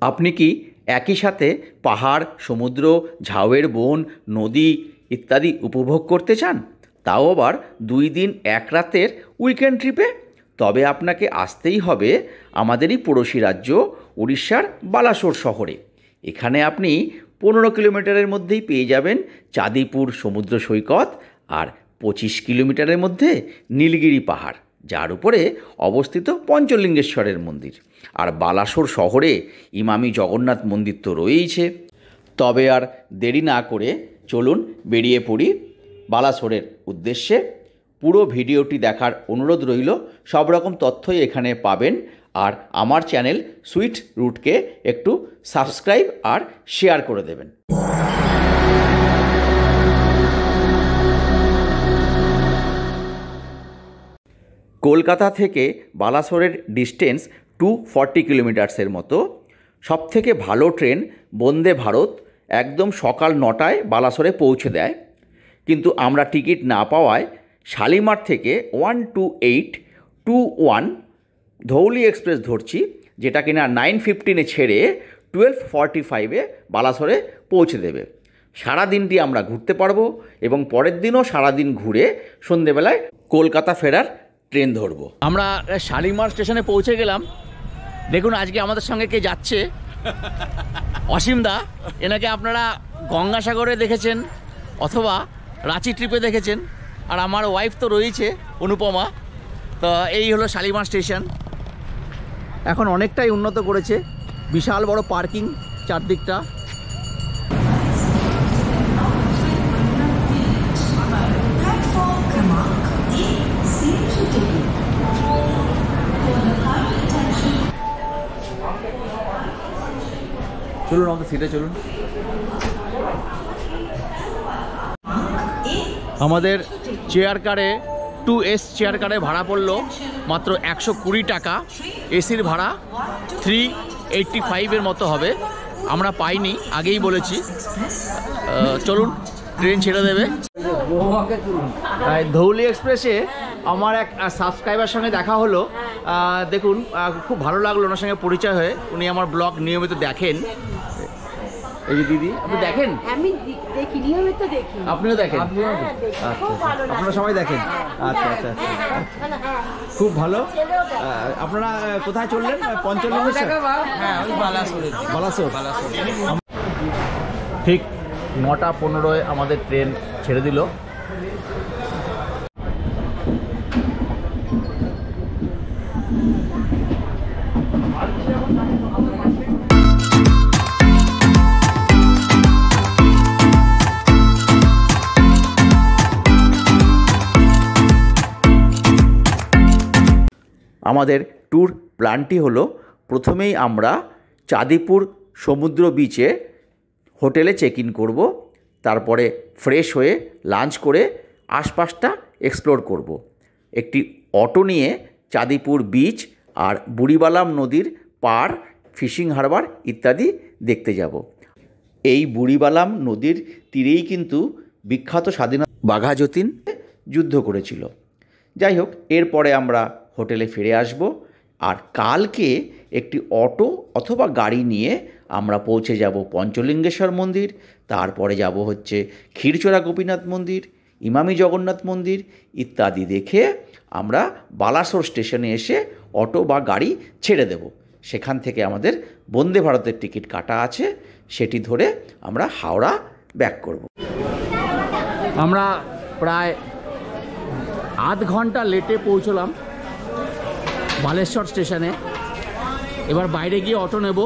আপনি কি একই সাথে পাহাড়, সমুদ্র, ঝাউয়ের বন, নদী ইত্যাদি উপভোগ করতে চান, তাও আবার 2 দিন 1 রাতের উইকেন্ড ট্রিপে? তবে আপনাকে আসতেই হবে আমাদেরই পড়োশি রাজ্য উড়িষ্যার বালাসোর শহরে। এখানে আপনি 15 কিলোমিটারের মধ্যেই পেয়ে যাবেন চাঁদিপুর সমুদ্র সৈকত আর 25 কিলোমিটারের মধ্যে নীলগিরি পাহাড়, যার উপরে অবস্থিত পঞ্চলিঙ্গেশ্বরের মন্দির। আর বালাসোর শহরে ইমামি জগন্নাথ মন্দির তো রয়েইছে। তবে আর দেরি না করে চলুন বেরিয়ে পড়ি বালাসোরের উদ্দেশ্যে। পুরো ভিডিওটি দেখার অনুরোধ রইল। সব রকম তথ্যই এখানে পাবেন। আর আমার চ্যানেল সুইট রুটকে একটু সাবস্ক্রাইব আর শেয়ার করে দেবেন। কলকাতা থেকে বালাসোরের ডিস্টেন্স 240 কিলোমিটার্সের মতো। সবথেকে ভালো ট্রেন বন্দে ভারত একদম সকাল 9টায় বালাসোরে পৌঁছে দেয়, কিন্তু আমরা টিকিট না পাওয়ায় শালিমার থেকে 12821 ধৌলি এক্সপ্রেস ধরছি, যেটা কিনা 9:15-এ ছেড়ে 12:45-এ বালাসোরে পৌঁছে দেবে। সারা দিনটি আমরা ঘুরতে পারবো এবং পরের দিনও সারাদিন ঘুরে সন্ধেবেলায় কলকাতা ফেরার ট্রেন ধরবো। আমরা শালিমার স্টেশনে পৌঁছে গেলাম। দেখুন আজকে আমাদের সঙ্গে কে যাচ্ছে, অসীম দা। এনাকে আপনারা গঙ্গাসাগরে দেখেছেন অথবা রাঁচি ট্রিপে দেখেছেন। আর আমার ওয়াইফ তো রয়েছে অনুপমা। তো এই হলো শালিমার স্টেশন। এখন অনেকটাই উন্নত করেছে, বিশাল বড় পার্কিং চারদিকটা। চলুন আমাদের সিটে চলুন। আমাদের চেয়ার কারে 2S চেয়ার কারে ভাড়া পড়লো মাত্র 120 টাকা। এসির ভাড়া 385-এর মতো হবে। আমরা পাইনি, আগেই বলেছি। চলুন, ট্রেন ছেড়ে দেবে। ধৌলি এক্সপ্রেসে আমার এক সাবস্ক্রাইবার সঙ্গে দেখা হলো। দেখুন, খুব ভালো লাগলো ওনার সঙ্গে পরিচয় হয়ে। উনি আমার ব্লগ নিয়মিত দেখেন। এই যে দিদি, আপনি দেখেন? আমি দেখি, নিয়মিত দেখি। আপনিও দেখেন? আচ্ছা, আপনারা সবাই দেখেন? আচ্ছা আচ্ছা, খুব ভালো। আপনারা কোথায় চললেন? পঞ্চলিঙ্গেশ্বর? বালাসোর। ঠিক 9:15-এ আমাদের ট্রেন ছেড়ে দিল। আমাদের ট্যুর প্ল্যানটি হলো, প্রথমেই আমরা চাঁদিপুর সমুদ্র বিচে হোটেলে চেক ইন করব। তারপরে ফ্রেশ হয়ে লাঞ্চ করে আশপাশটা এক্সপ্লোর করব। একটি অটো নিয়ে চাঁদিপুর বিচ আর বুড়িবালাম নদীর পাড়, ফিশিং হারবার ইত্যাদি দেখতে যাব। এই বুড়িবালাম নদীর তীরেই কিন্তু বিখ্যাত স্বাধীনতা বাঘা যতীন যুদ্ধ করেছিল। যাই হোক, এরপরে আমরা হোটেলে ফিরে আসব। আর কালকে একটি অটো অথবা গাড়ি নিয়ে আমরা পৌঁছে যাব পঞ্চলিঙ্গেশ্বর মন্দির। তারপরে যাব হচ্ছে ক্ষীরচোরা গোপীনাথ মন্দির, ইমামি জগন্নাথ মন্দির ইত্যাদি দেখে আমরা বালাসোর স্টেশনে এসে অটো বা গাড়ি ছেড়ে দেব। সেখান থেকে আমাদের বন্দে ভারতের টিকিট কাটা আছে, সেটি ধরে আমরা হাওড়া ব্যাক করব। আমরা প্রায় আধ ঘন্টা লেটে পৌঁছলাম বালেশ্বর স্টেশনে। এবার বাইরে গিয়ে অটো নেব।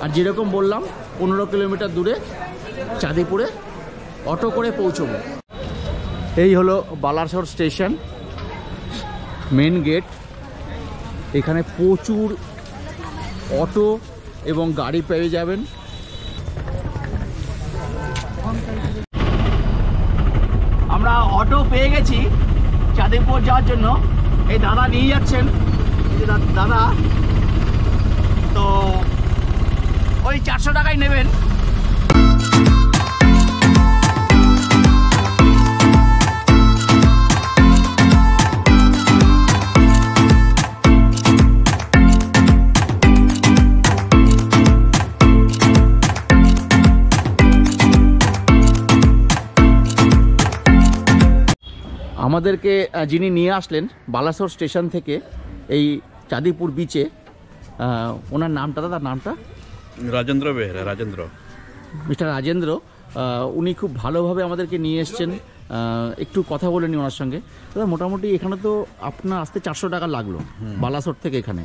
আর যেরকম বললাম 15 কিলোমিটার দূরে চাঁদিপুরে অটো করে পৌঁছব। এই হলো বালাসোর স্টেশন, মেন গেট। এখানে প্রচুর অটো এবং গাড়ি পেয়ে যাবেন। আমরা অটো পেয়ে গেছি চাঁদিপুর যাওয়ার জন্য। এই দাদা নিয়ে যাচ্ছেন, দাদা তো ওই 400 টাকাই নেবেন। আমাদেরকে যিনি নিয়ে আসলেন বালাসোর স্টেশন থেকে এই চাঁদিপুর বিচে, ওনার নামটা, দাদা নামটা? রাজেন্দ্র বেহরা। রাজেন্দ্র, মিস্টার রাজেন্দ্র। উনি খুব ভালোভাবে আমাদেরকে নিয়ে এসছেন। একটু কথা বলে নি ওনার সঙ্গে। দাদা মোটামুটি এখানে তো আপনার আসতে 400 টাকা লাগলো বালাসোর থেকে এখানে।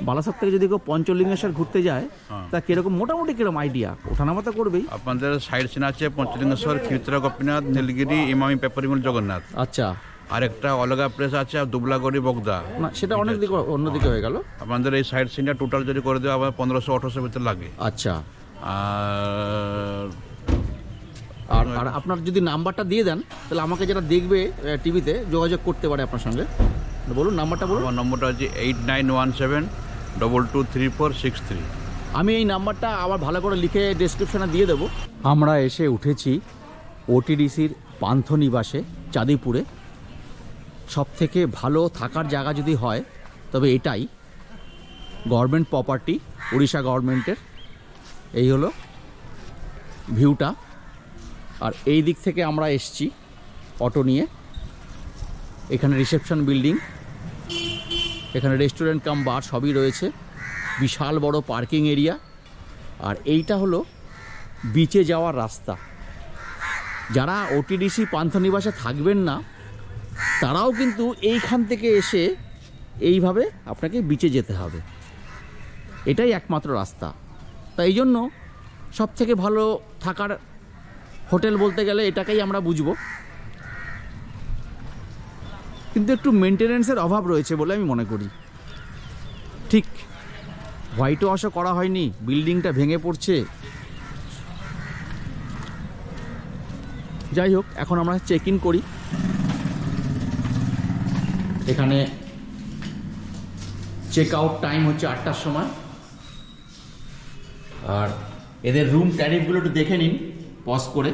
বালাসোর থেকে যদি কেউ পঞ্চলিঙ্গেশ্বর ঘুরতে যায় তা কিরকম মোটামুটি কিরকম আইডিয়া? ওঠানামা তো করবেই। আপনাদের সাইড সিন আছে পঞ্চলিঙ্গেশ্বর, ক্ষীরচোরা গোপীনাথ, নীলগিরি, ইমামি পেপারিমল, জগন্নাথ। আচ্ছা, আর একটা অলগা প্লেস আছে দুবলাগড়ি, বগদা। না সেটা অনেক দিকে অন্যদিকে হয়ে গেল। আপনাদের এই সাইড সিনটা টোটাল যদি করে দেওয়া আবার 1500-1800 ভিতরে লাগে। আচ্ছা, আর আর আপনার যদি নাম্বারটা দিয়ে দেন তাহলে আমাকে যারা দেখবে টিভিতে যোগাযোগ করতে পারে আপনার সঙ্গে। বলুন নাম্বারটা বলুন। আমার নম্বরটা হচ্ছে 8917223463। আমি এই নাম্বারটা আবার ভালো করে লিখে ডেসক্রিপশনে দিয়ে দেবো। আমরা এসে উঠেছি ওটিডিসির পান্থনিবাসে চাঁদিপুরে। সবথেকে ভালো থাকার জায়গা যদি হয় তবে এটাই, গভর্নমেন্ট প্রপার্টি, উড়িষ্যা গভর্নমেন্টের। এই হলো ভিউটা। আর এই দিক থেকে আমরা এসছি অটো নিয়ে। এখানে রিসেপশন বিল্ডিং, এখানে রেস্টুরেন্ট কাম বার সবই রয়েছে, বিশাল বড় পার্কিং এরিয়া। আর এইটা হলো বিচে যাওয়ার রাস্তা। যারা ওটিডিসি পান্থনিবাসে থাকবেন না তারাও কিন্তু এইখান থেকে এসে এইভাবে আপনাকে বিচে যেতে হবে। এটাই একমাত্র রাস্তা। তাই এই জন্য সবথেকে ভালো থাকার হোটেল বলতে গেলে এটাকেই আমরা বুঝবো। কিন্তু একটু মেনটেনেন্সের অভাব রয়েছে বলে আমি মনে করি। ঠিক হোয়াইট ওয়াশও করা হয়নি, বিল্ডিংটা ভেঙে পড়ছে। যাই হোক, এখন আমরা চেক ইন করি। এখানে চেক আউট টাইম হচ্ছে 8টার সময়। আর এদের রুম ট্যারিফগুলো একটু দেখে নিন পজ করে।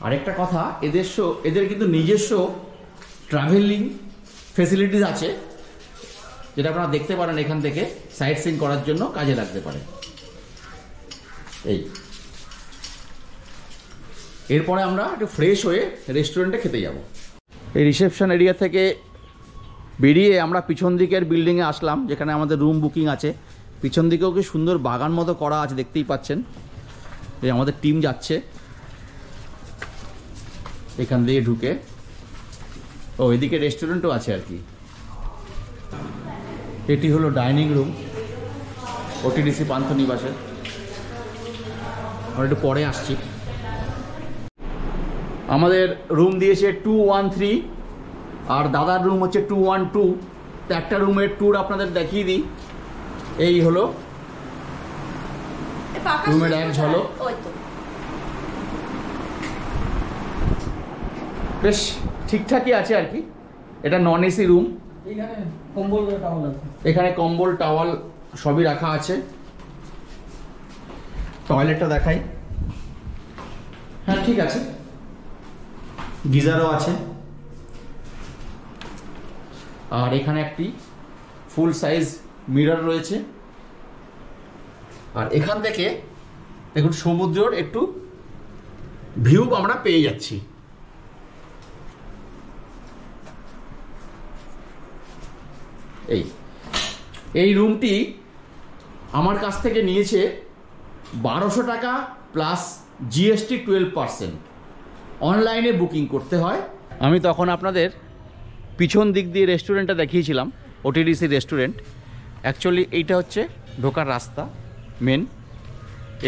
আরেকটা কথা, এদের কিন্তু নিজস্ব ট্রাভেলিং ফেসিলিটিস আছে, যেটা আপনারা দেখতে পারেন এখান থেকে সাইট সিইং করার জন্য কাজে লাগতে পারে। এই এরপরে আমরা একটু ফ্রেশ হয়ে রেস্টুরেন্টে খেতে যাব। এই রিসেপশন এরিয়া থেকে বেরিয়ে আমরা পিছন দিকের বিল্ডিংয়ে আসলাম, যেখানে আমাদের রুম বুকিং আছে। পিছন দিকেও কি সুন্দর বাগান মতো করা আছে, দেখতেই পাচ্ছেন। এই আমাদের টিম যাচ্ছে এখান দিয়ে ঢুকে। ও এদিকে রেস্টুরেন্টও আছে আর কি। এটি হলো ডাইনিং রুম ওটিডিসি পান্থনিবাসের। আমরা একটু পরে আসছি। আমাদের রুম দিয়েছে 213 আর দাদার রুম হচ্ছে 212। তো একটা রুমের ট্যুর আপনাদের দেখিয়ে দিই। এই হলো রুমের এক ঝলক। বেশ ঠিকঠাকই আছে আর কি। এটা নন এসি রুম। এখানে কম্বল টাওয়াল সবই রাখা আছে। টয়লেটটা দেখাই। হ্যাঁ ঠিক আছে, গিজারও আছে। আর এখানে একটি ফুল সাইজ মিরর রয়েছে। আর এখান থেকে দেখুন সমুদ্রের একটু ভিউ আমরা পেয়ে যাচ্ছি। এই রুমটি আমার কাছ থেকে নিয়েছে 1200 টাকা প্লাস জিএসটি 12%। অনলাইনে বুকিং করতে হয়। আমি তখন আপনাদের পিছন দিক দিয়ে রেস্টুরেন্টটা দেখিয়েছিলাম, ওটিডিসি রেস্টুরেন্ট। অ্যাকচুয়ালি এইটা হচ্ছে ঢোকার রাস্তা মেন।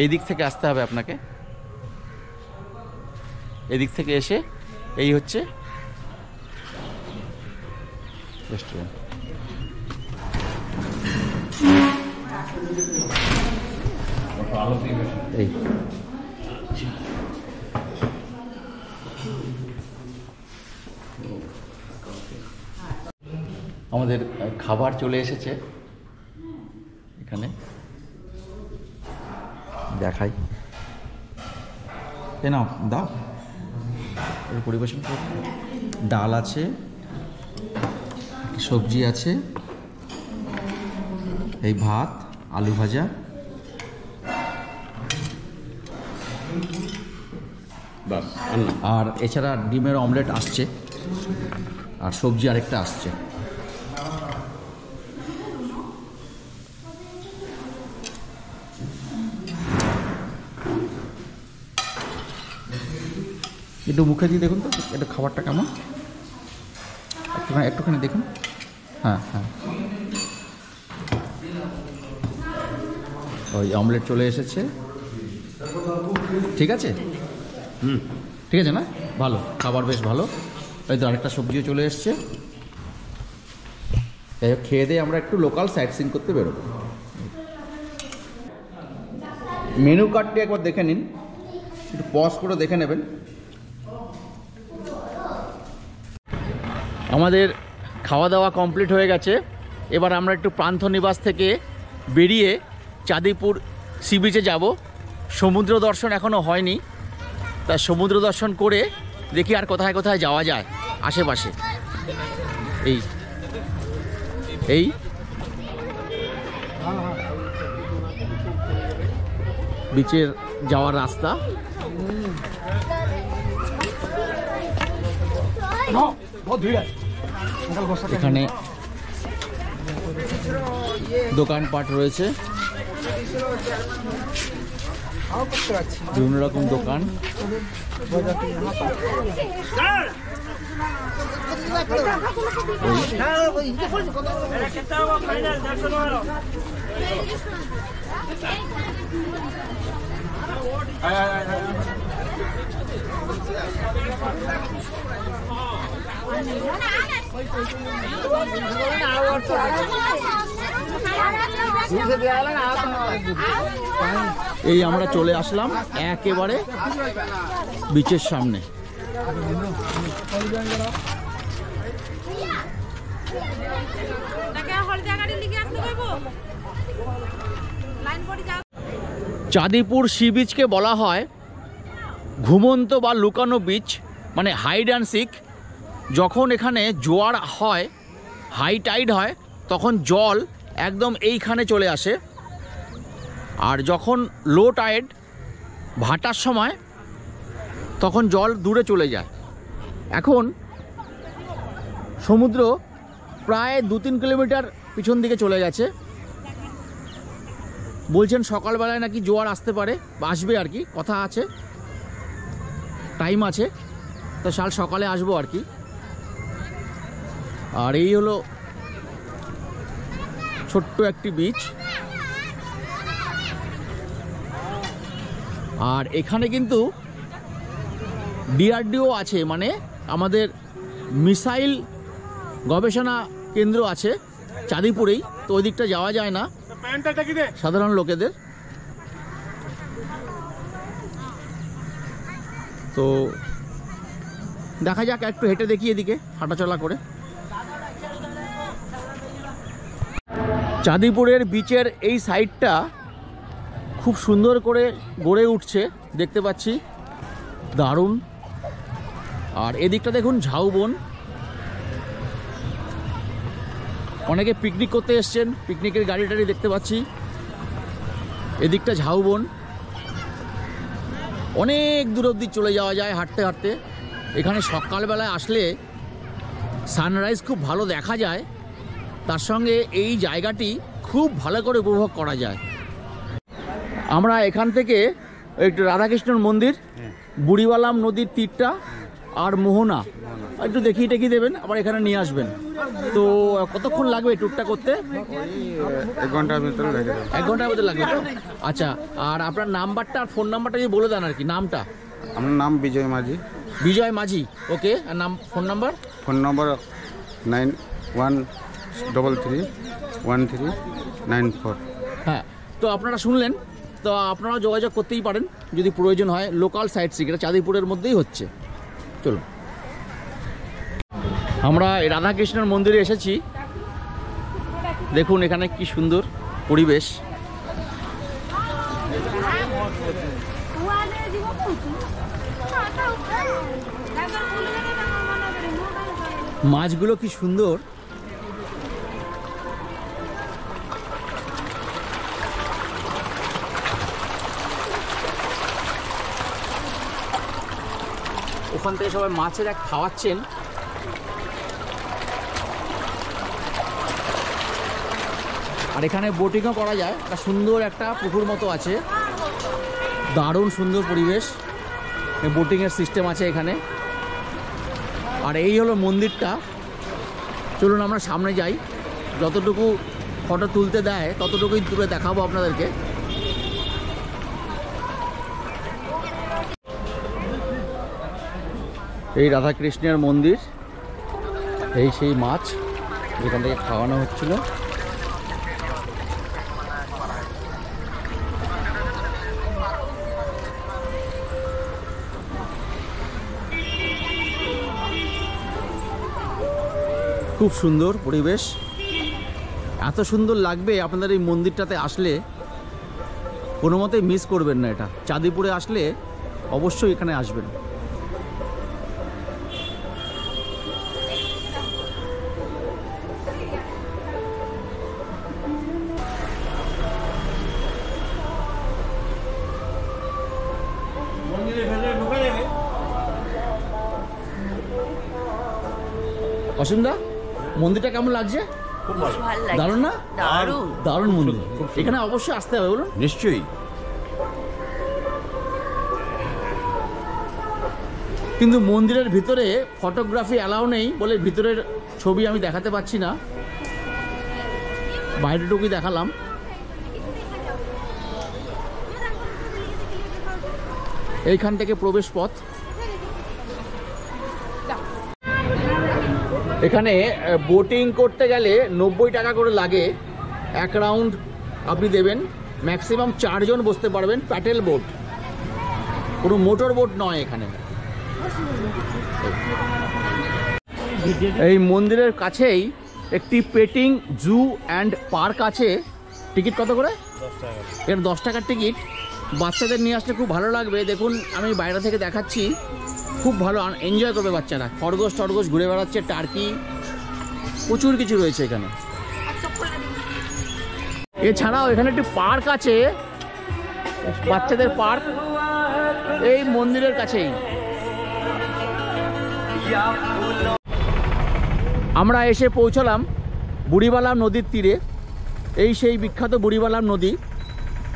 এই দিক থেকে আসতে হবে আপনাকে। এদিক থেকে এসে এই হচ্ছে রেস্টুরেন্ট। এই আমাদের খাবার চলে এসেছে এখানে, দেখাই। এ নাও দাও, পরিবেশন করো। ডাল আছে, সবজি আছে, এই ভাত, আলু ভাজা, বাস আনলাম। আর এছাড়া ডিমের অমলেট আসছে, আর সবজি আরেকটা আসছে। একটু মুখে দিয়ে দেখুন তো এটা খাবারটা কেমন, একটুখানি দেখুন। হ্যাঁ হ্যাঁ, ওই অমলেট চলে এসেছে। ঠিক আছে, ঠিক আছে না, ভালো খাবার, বেশ ভালো। এই তো আরেকটা সবজিও চলে এসছে। যাই হোক, খেয়ে দিয়ে আমরা একটু লোকাল সাইট সিন করতে বেরোবো। মেনু কার্ডটি একবার দেখে নিন, একটু পজ করে দেখে নেবেন। আমাদের খাওয়া দাওয়া কমপ্লিট হয়ে গেছে। এবার আমরা একটু পান্থনিবাস থেকে বেরিয়ে চাঁদিপুর সি বিচে যাব। সমুদ্র দর্শন এখনও হয়নি, তা সমুদ্র দর্শন করে দেখি আর কোথায় কোথায় যাওয়া যায় আশেপাশে। এই এই বিচের যাওয়ার রাস্তা। এখানে দোকানপাট রয়েছে, বিভিন্ন রকম দোকান। এই আমরা চলে আসলাম একেবারে বিচের সামনে। চাঁদিপুর সি বিচকে বলা হয় ঘুমন্ত বা লুকানো বিচ, মানে হাইড অ্যান্ড সিক। যখন এখানে জোয়ার হয়, হাই টাইড হয়, তখন জল একদম এইখানে চলে আসে, আর যখন লো টাইড ভাটার সময় তখন জল দূরে চলে যায়। এখন সমুদ্র প্রায় 2-3 কিলোমিটার পিছন দিকে চলে গেছে। বলছেন সকালবেলায় নাকি জোয়ার আসতে পারে, আসবে আর কি, কথা আছে, টাইম আছে, তো সকালে আসবো আর কি। আর এই হলো ছোট্ট একটি বিচ। আর এখানে কিন্তু ডিআরডিও আছে, মানে আমাদের মিসাইল গবেষণা কেন্দ্র আছে চাঁদিপুরেই। তো ওই দিকটা যাওয়া যায় না সাধারণ লোকেদের। তো দেখা যাক, একটু হেঁটে দেখি এদিকে হাঁটাচলা করে। চাঁদিপুরের বিচের এই সাইডটা খুব সুন্দর করে গড়ে উঠছে, দেখতে পাচ্ছি, দারুণ। আর এদিকটা দেখুন ঝাউবন, অনেকে পিকনিক করতে এসছেন, পিকনিকের গাড়ি টাড়ি দেখতে পাচ্ছি। এদিকটা ঝাউবন, অনেক দূর অবধি চলে যাওয়া যায় হাঁটতে হাঁটতে। এখানে সকালবেলায় আসলে সানরাইজ খুব ভালো দেখা যায়, তার সঙ্গে এই জায়গাটি খুব ভালো করে উপভোগ করা যায়। আমরা এখান থেকে একটু রাধাকৃষ্ণর মন্দির, বুড়িবালাম নদীর তীরটা আর মোহনা একটু দেখিয়ে টেকিয়ে দেবেন, আবার এখানে নিয়ে আসবেন। তো কতক্ষণ লাগবে ট্যুরটা করতে? 1 ঘন্টার ভিতরে লেগে যাবে। 1 ঘন্টার মধ্যে লাগবে তো? আচ্ছা, আর আপনার নাম্বারটা আর ফোন নাম্বারটা যদি বলে দেন আর কি, নামটা। আমার নাম বিজয় মাঝি। বিজয় মাঝি, ওকে। আর ফোন নাম্বার? ফোন নম্বর 91331394। হ্যাঁ, তো আপনারা শুনলেন, তো আপনারাও যোগাযোগ করতেই পারেন যদি প্রয়োজন হয়। লোকাল সাইট সিন, এটা চাঁদিপুরের মধ্যেই হচ্ছে। চলুন, আমরা রাধাকৃষ্ণের মন্দিরে এসেছি। দেখুন এখানে কি সুন্দর পরিবেশ। মাছগুলো কি সুন্দর। ওখান থেকে সবাই মাছের এক খাওয়াচ্ছেন। আর এখানে বোটিংও করা যায়, একটা সুন্দর একটা পুকুর মতো আছে, দারুণ সুন্দর পরিবেশ, বোটিংয়ের সিস্টেম আছে এখানে। আর এই হলো মন্দিরটা। চলুন আমরা সামনে যাই, যতটুকু ফটো তুলতে দেয় ততটুকুই তুলে দেখাবো আপনাদেরকে। এই রাধাকৃষ্ণের মন্দির, এই সেই মাছ যেখান থেকে খাওয়ানো হচ্ছিল। খুব সুন্দর পরিবেশ, এত সুন্দর লাগবে আপনাদের এই মন্দিরটাতে আসলে, কোনো মতেই মিস করবেন না। এটা চাঁদিপুরে আসলে অবশ্যই এখানে আসবেন। অসীমদা, মন্দিরটা কেমন লাগছে? খুব ভালো লাগছে। দারুণ না? দারুণ। দারুণ মন্দির, এখানে অবশ্যই আসতে হবে বলুন। নিশ্চয়ই। কিন্তু মন্দিরের ভিতরে ফটোগ্রাফি অ্যালাউ নেই বলে ভিতরের ছবি আমি দেখাতে পাচ্ছি না, বাইরেটুকুই দেখালাম। এইখান থেকে প্রবেশ পথ। এখানে বোটিং করতে গেলে 90 টাকা করে লাগে, এক রাউন্ড আপনি দেবেন। ম্যাক্সিমাম 4 জন বসতে পারবেন। প্যাডেল বোট, কোনো মোটর বোট নয় এখানে। এই মন্দিরের কাছেই একটি পেটিং জু অ্যান্ড পার্ক আছে। টিকিট কত করে? 10 টাকা। এর 10 টাকার টিকিট। বাচ্চাদের নিয়ে আসলে খুব ভালো লাগবে। দেখুন আমি বাইরে থেকে দেখাচ্ছি, খুব ভালো এনজয় করবে বাচ্চারা। খরগোশ টরগোশ ঘুরে বেড়াচ্ছে, টার্কি, প্রচুর কিছু রয়েছে এখানে। এছাড়াও এখানে একটি পার্ক আছে, বাচ্চাদের পার্ক, এই মন্দিরের কাছেই। আমরা এসে পৌঁছলাম বুড়িবালাম নদীর তীরে। এই সেই বিখ্যাত বুড়িবালাম নদী।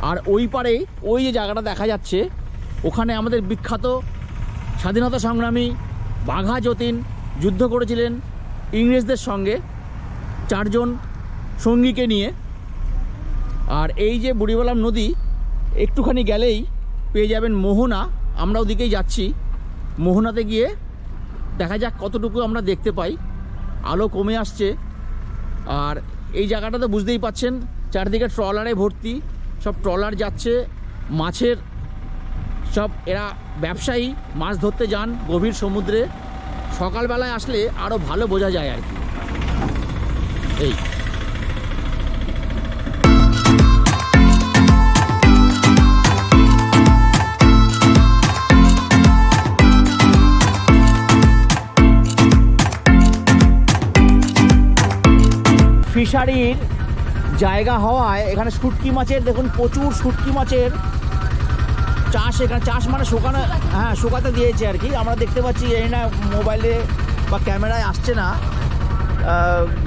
আর ওই পারে ওই যে জায়গাটা দেখা যাচ্ছে, ওখানে আমাদের বিখ্যাত স্বাধীনতা সংগ্রামী বাঘা যতীন যুদ্ধ করেছিলেন ইংরেজদের সঙ্গে 4 জন সঙ্গীকে নিয়ে। আর এই যে বুড়িবালাম নদী, একটুখানি গেলেই পেয়ে যাবেন মোহনা। আমরা ওদিকেই যাচ্ছি। মোহনাতে গিয়ে দেখা যাক কতটুকু আমরা দেখতে পাই। আলো কমে আসছে। আর এই জায়গাটা তো বুঝতেই পাচ্ছেন, চারদিকে ট্রলারে ভর্তি, সব ট্রলার যাচ্ছে মাছের। সব এরা ব্যবসায়ী, মাছ ধরতে যান গভীর সমুদ্রে। সকালবেলায় আসলে আরও ভালো বোঝা যায় আর কি। এই ফিশারির জায়গা হওয়ায় এখানে শুটকি মাছের, দেখুন প্রচুর শুটকি মাছের চাষ। এখানে চাষ মানে শুকানো, হ্যাঁ শুকাতে দিয়েছে আর কি। আমরা দেখতে পাচ্ছি, এই না মোবাইলে বা ক্যামেরায় আসছে না,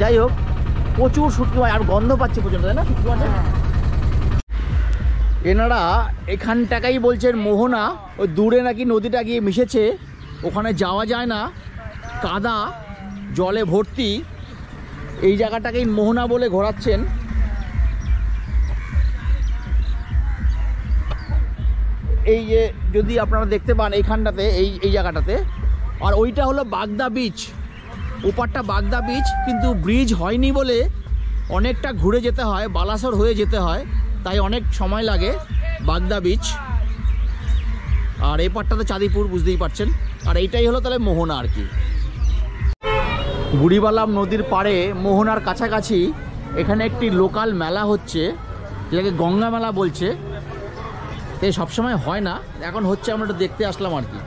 যাই হোক প্রচুর শুটকি মাছ। আর গন্ধ পাচ্ছি প্রচণ্ড, তাই না শুটকি মাছের? এনারা এখানটাকেই বলছেন মোহনা। ওই দূরে নাকি নদীটা গিয়ে মিশেছে, ওখানে যাওয়া যায় না, কাদা জলে ভর্তি। এই জায়গাটাকেই মোহনা বলে ঘোরাচ্ছেন। এই যে যদি আপনারা দেখতে পান এইখানটাতে, এই জায়গাটাতে। আর ওইটা হলো বাগদা বিচ, ওপারটা বাগদা বিচ, কিন্তু ব্রিজ হয়নি বলে অনেকটা ঘুরে যেতে হয়, বালাসর হয়ে যেতে হয়, তাই অনেক সময় লাগে। বাগদা বিচ। আর এই পারটাতে চাঁদিপুর, বুঝতেই পারছেন। আর এইটাই হলো তাহলে মোহনা আর কি। বুড়িবালাম নদীর পাড়ে মোহনার কাছাকাছি এখানে একটি লোকাল মেলা হচ্ছে, যেটাকে গঙ্গা মেলা বলছে। তাই সবসময় হয় না, এখন হচ্ছে। আমরা একটু দেখতে আসলাম আর কি,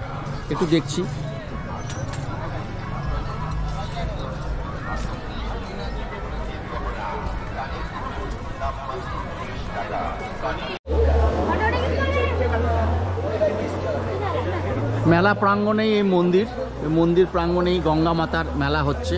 একটু দেখছি। মেলা প্রাঙ্গণেই এই মন্দির প্রাঙ্গণেই গঙ্গা মাতার মেলা হচ্ছে।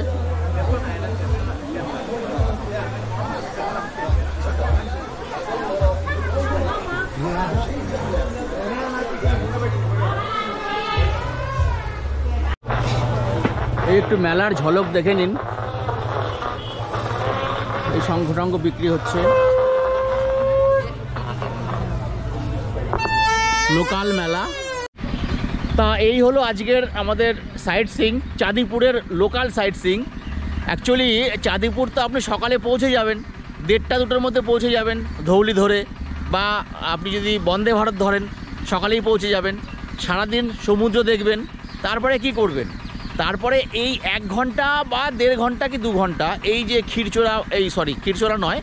এই একটু মেলার ঝলক দেখে নিন। এই শঙ্খ টঙ্খ বিক্রি হচ্ছে, লোকাল মেলা। তা এই হলো আজকের আমাদের সাইট সিইং, চাঁদিপুরের local sightseeing. Actually Chandipur তো আপনি সকালে পৌঁছে যাবেন, 1:30-2টার মধ্যে পৌঁছে যাবেন ধৌলি ধরে, বা আপনি যদি বন্দে ভারত ধরেন সকালেই পৌঁছে যাবেন। সারাদিন সমুদ্র দেখবেন, তারপরে কি করবেন? তারপরে এই 1 ঘন্টা বা 1.5 ঘন্টা কি 2 ঘন্টা এই যে ক্ষীরচোরা নয়,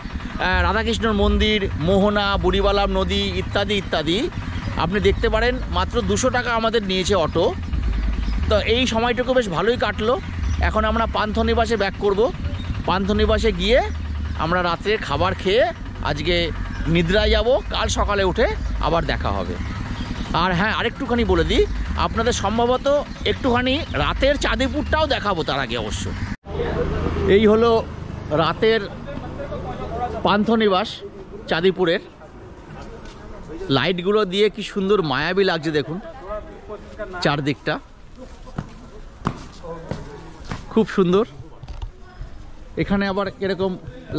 রাধাকৃষ্ণর মন্দির, মোহনা, বুড়িবালাম নদী ইত্যাদি ইত্যাদি আপনি দেখতে পারেন। মাত্র 200 টাকা আমাদের নিয়েছে অটো। তো এই সময়টুকু বেশ ভালোই কাটলো। এখন আমরা পান্থনিবাসে ব্যাক করব। পান্থনিবাসে গিয়ে আমরা রাত্রে খাবার খেয়ে আজকে নিদ্রায় যাব, কাল সকালে উঠে আবার দেখা হবে। আর হ্যাঁ, আরেকটুখানি বলে দিই, আপনাদের সম্ভবত একটুখানি রাতের চাঁদিপুরটাও দেখাবো তার আগে অবশ্য। এই হলো রাতের পান্থনিবাস চাঁদিপুরের। লাইটগুলো দিয়ে কি সুন্দর মায়াবী লাগছে দেখুন, চারদিকটা খুব সুন্দর। এখানে আবার এরকম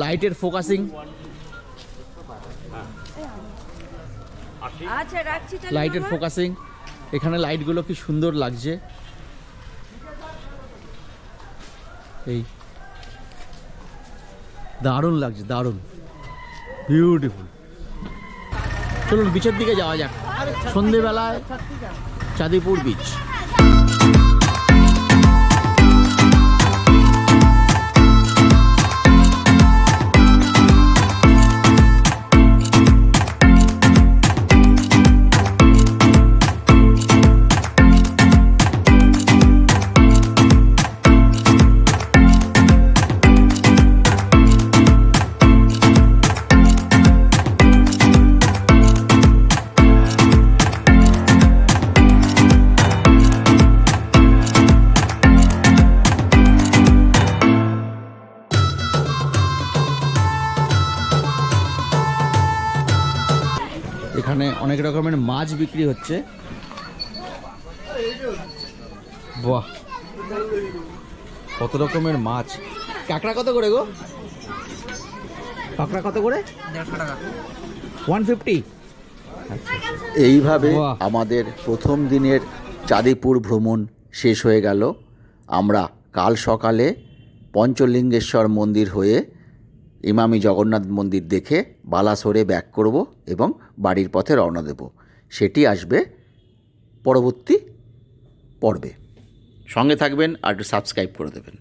লাইটের ফোকাসিং, লাইটের ফোকাসিং, এখানে লাইটগুলো কি সুন্দর লাগছে। এই দারুণ লাগছে, দারুণ বিউটিফুল। চলুন বিচের দিকে যাওয়া যাক, সন্ধেবেলায় চাঁদিপুর বিচ। এখানে অনেক রকমের মাছ বিক্রি হচ্ছে। বাহ, কত রকমের মাছ। কাঁকড়া কত করে গো? কাঁকড়া কত করে? 150 টাকা। 150। এইভাবে বাহ। আমাদের প্রথম দিনের চাঁদিপুর ভ্রমণ শেষ হয়ে গেল। আমরা কাল সকালে পঞ্চলিঙ্গেশ্বর মন্দির হয়ে ইমামি জগন্নাথ মন্দির দেখে বালাসোরে ব্যাক করব এবং বাড়ির পথে রওনা দেব। সেটি আসবে পরবর্তী পর্বে। সঙ্গে থাকবেন আর একটু সাবস্ক্রাইব করে দেবেন।